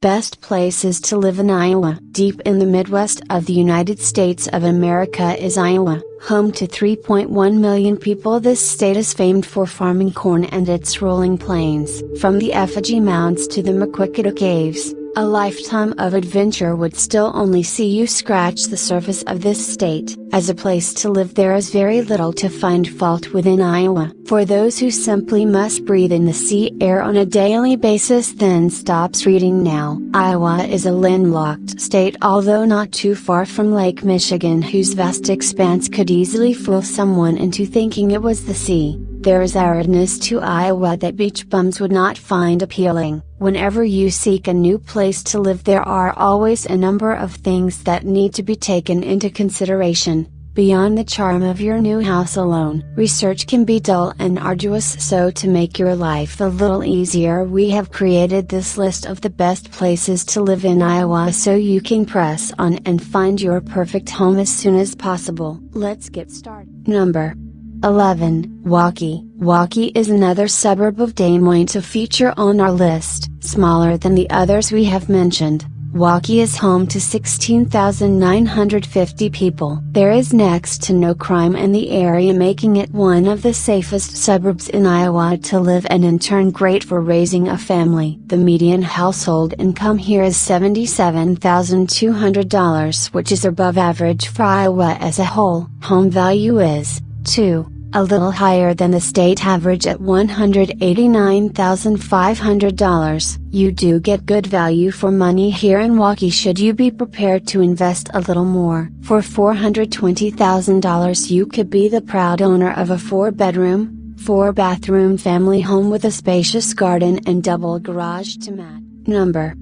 Best places to live in Iowa. Deep in the Midwest of the United States of America is Iowa, home to 3.1 million people. This state is famed for farming corn and its rolling plains. From the Effigy Mounds to the Maquoketa Caves, a lifetime of adventure would still only see you scratch the surface of this state. As a place to live, there is very little to find fault within Iowa. For those who simply must breathe in the sea air on a daily basis, then stops reading now. Iowa is a landlocked state, although not too far from Lake Michigan, whose vast expanse could easily fool someone into thinking it was the sea. There is aridness to Iowa that beach bums would not find appealing. Whenever you seek a new place to live, there are always a number of things that need to be taken into consideration. Beyond the charm of your new house alone, research can be dull and arduous, so to make your life a little easier, we have created this list of the best places to live in Iowa so you can press on and find your perfect home as soon as possible. Let's get started. Number 11. Waukee. Waukee is another suburb of Des Moines to feature on our list. Smaller than the others we have mentioned, Waukee is home to 16,950 people. There is next to no crime in the area, making it one of the safest suburbs in Iowa to live and in turn great for raising a family. The median household income here is $77,200, which is above average for Iowa as a whole. Home value is, too, a little higher than the state average at $189,500. You do get good value for money here in Waukee should you be prepared to invest a little more. For $420,000 you could be the proud owner of a 4-bedroom, 4-bathroom family home with a spacious garden and double garage to match. Number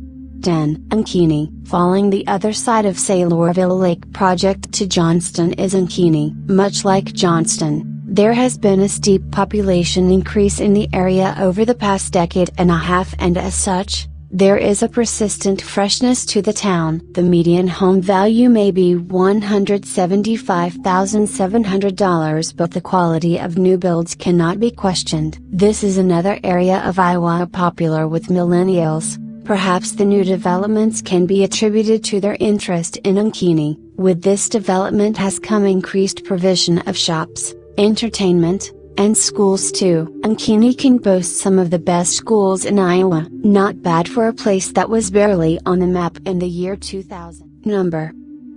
10. Ankeny. Following the other side of Saylorville Lake Project to Johnston is Ankeny. Much like Johnston, there has been a steep population increase in the area over the past decade and a half, and as such, there is a persistent freshness to the town. The median home value may be $175,700, but the quality of new builds cannot be questioned. This is another area of Iowa popular with millennials. Perhaps the new developments can be attributed to their interest in Ankeny. With this development has come increased provision of shops, entertainment, and schools too. Ankeny can boast some of the best schools in Iowa. Not bad for a place that was barely on the map in the year 2000. Number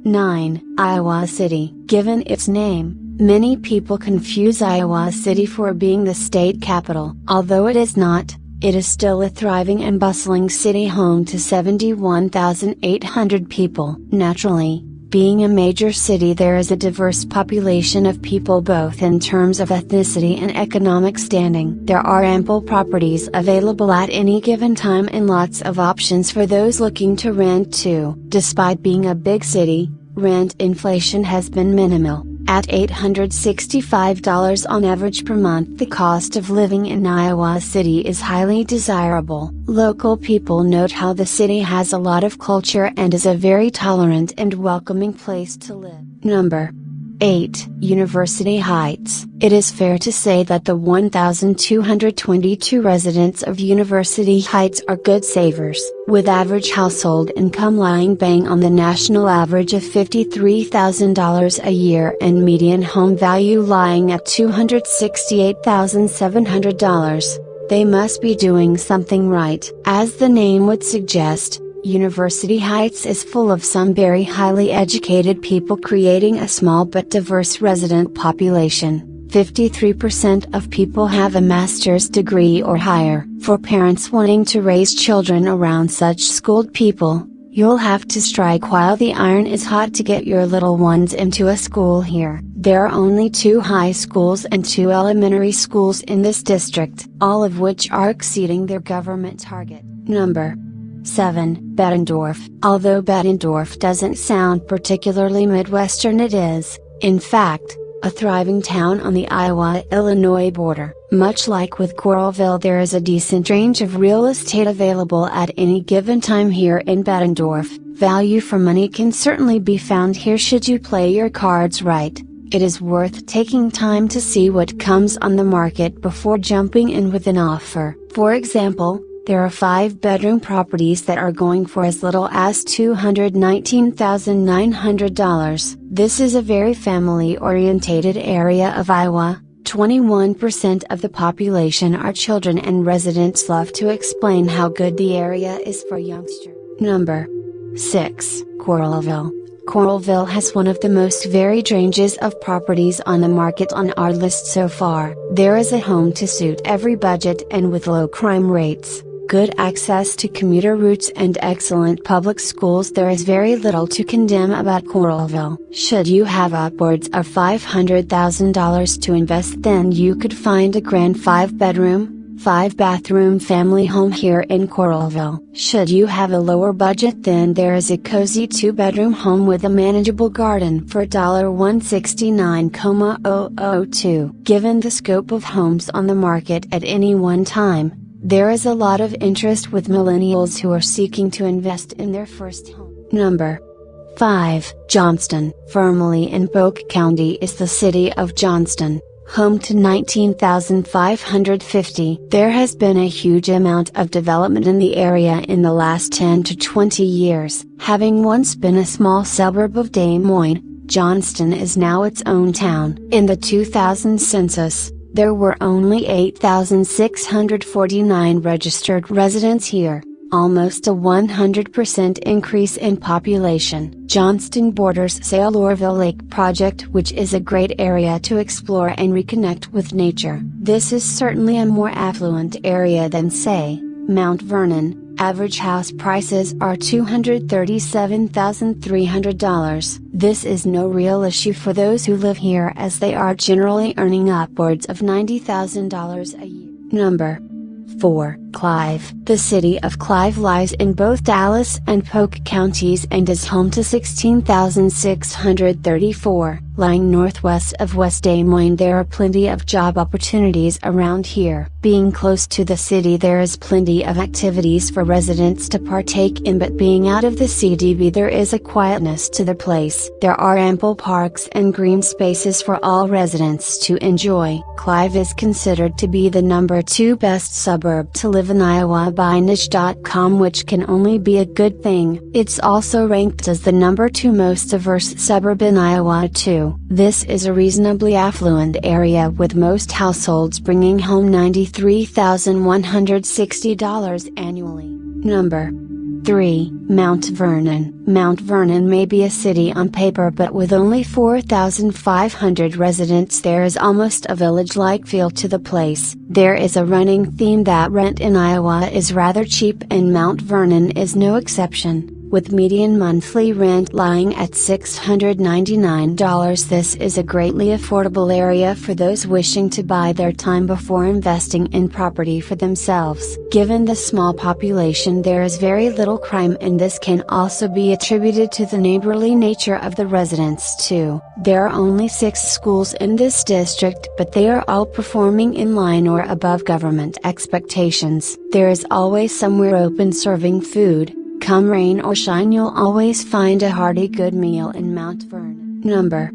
9. Iowa City. Given its name, many people confuse Iowa City for being the state capital. Although it is not, it is still a thriving and bustling city home to 71,800 people. Naturally, being a major city, there is a diverse population of people both in terms of ethnicity and economic standing. There are ample properties available at any given time and lots of options for those looking to rent too. Despite being a big city, rent inflation has been minimal. At $865 on average per month, the cost of living in Iowa City is highly desirable. Local people note how the city has a lot of culture and is a very tolerant and welcoming place to live. Number 8. University Heights. It is fair to say that the 1,222 residents of University Heights are good savers, with average household income lying bang on the national average of $53,000 a year and median home value lying at $268,700. They must be doing something right. As the name would suggest, University Heights is full of some very highly educated people, creating a small but diverse resident population. 53% of people have a master's degree or higher. For parents wanting to raise children around such schooled people, you'll have to strike while the iron is hot to get your little ones into a school here. There are only 2 high schools and 2 elementary schools in this district, all of which are exceeding their government target. Number 7. Bettendorf. Although Bettendorf doesn't sound particularly Midwestern, it is, in fact, a thriving town on the Iowa-Illinois border. Much like with Coralville, there is a decent range of real estate available at any given time here in Bettendorf. Value for money can certainly be found here should you play your cards right. It is worth taking time to see what comes on the market before jumping in with an offer. For example, There are 5-bedroom properties that are going for as little as $219,900. This is a very family-orientated area of Iowa. 21% of the population are children, and residents love to explain how good the area is for youngsters. Number 6. Coralville. Coralville has one of the most varied ranges of properties on the market on our list so far. There is a home to suit every budget, and with low crime rates, good access to commuter routes, and excellent public schools, there is very little to condemn about Coralville. Should you have upwards of $500,000 to invest, then you could find a grand 5-bedroom, 5-bathroom family home here in Coralville. Should you have a lower budget, then there is a cozy 2-bedroom home with a manageable garden for $169,002. Given the scope of homes on the market at any one time, there is a lot of interest with millennials who are seeking to invest in their first home. Number 5. Johnston. Firmly in Polk County is the city of Johnston, home to 19,550. There has been a huge amount of development in the area in the last 10 to 20 years. Having once been a small suburb of Des Moines, Johnston is now its own town. In the 2000 census, there were only 8,649 registered residents here, almost a 100% increase in population. Johnston borders Saylorville Lake Project, which is a great area to explore and reconnect with nature. This is certainly a more affluent area than, say, Mount Vernon. Average house prices are $237,300. This is no real issue for those who live here, as they are generally earning upwards of $90,000 a year. Number 4. Clive. The city of Clive lies in both Dallas and Polk counties and is home to 16,634. Lying northwest of West Des Moines, there are plenty of job opportunities around here. Being close to the city, there is plenty of activities for residents to partake in, but being out of the CDB, there is a quietness to the place. There are ample parks and green spaces for all residents to enjoy. Clive is considered to be the number 2 best suburb to live in Iowa by Niche.com, which can only be a good thing. It's also ranked as the number 2 most diverse suburb in Iowa too. This is a reasonably affluent area, with most households bringing home $93,160 annually. Number 3. Mount Vernon. Mount Vernon may be a city on paper, but with only 4,500 residents, there is almost a village-like feel to the place. There is a running theme that rent in Iowa is rather cheap, and Mount Vernon is no exception, with median monthly rent lying at $699. This is a greatly affordable area for those wishing to buy their time before investing in property for themselves. Given the small population, there is very little crime, and this can also be attributed to the neighborly nature of the residents too. There are only 6 schools in this district, but they are all performing in line or above government expectations. There is always somewhere open serving food. Come rain or shine, you'll always find a hearty good meal in Mount Vernon. Number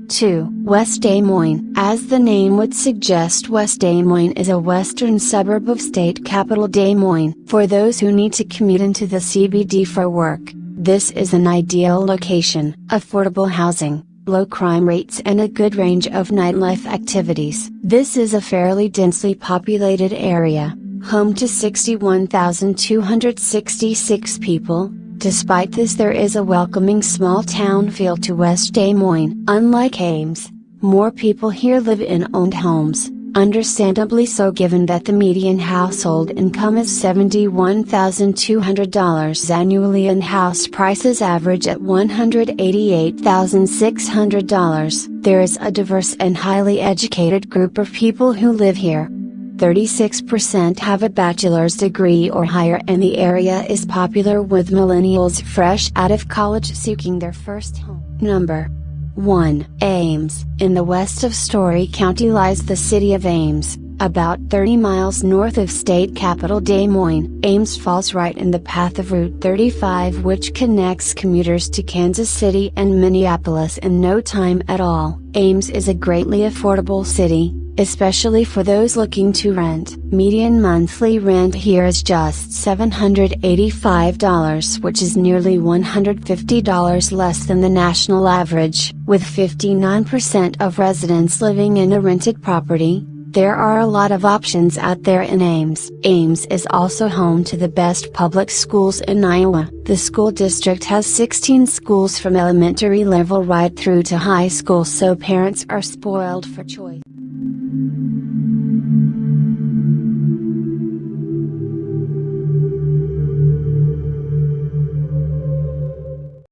2. West Des Moines. As the name would suggest, West Des Moines is a western suburb of state capital Des Moines. For those who need to commute into the CBD for work, this is an ideal location. Affordable housing, low crime rates, and a good range of nightlife activities. This is a fairly densely populated area, home to 61,266 people. Despite this, there is a welcoming small town feel to West Des Moines. Unlike Ames, more people here live in owned homes, understandably so given that the median household income is $71,200 annually and house prices average at $188,600. There is a diverse and highly educated group of people who live here. 36% have a bachelor's degree or higher, and the area is popular with millennials fresh out of college seeking their first home. Number 1. Ames. In the west of Story County lies the city of Ames, about 30 miles north of state capital Des Moines. Ames falls right in the path of Route 35, which connects commuters to Kansas City and Minneapolis in no time at all. Ames is a greatly affordable city, especially for those looking to rent. Median monthly rent here is just $785, which is nearly $150 less than the national average. With 59% of residents living in a rented property, there are a lot of options out there in Ames. Ames is also home to the best public schools in Iowa. The school district has 16 schools from elementary level right through to high school, so parents are spoiled for choice.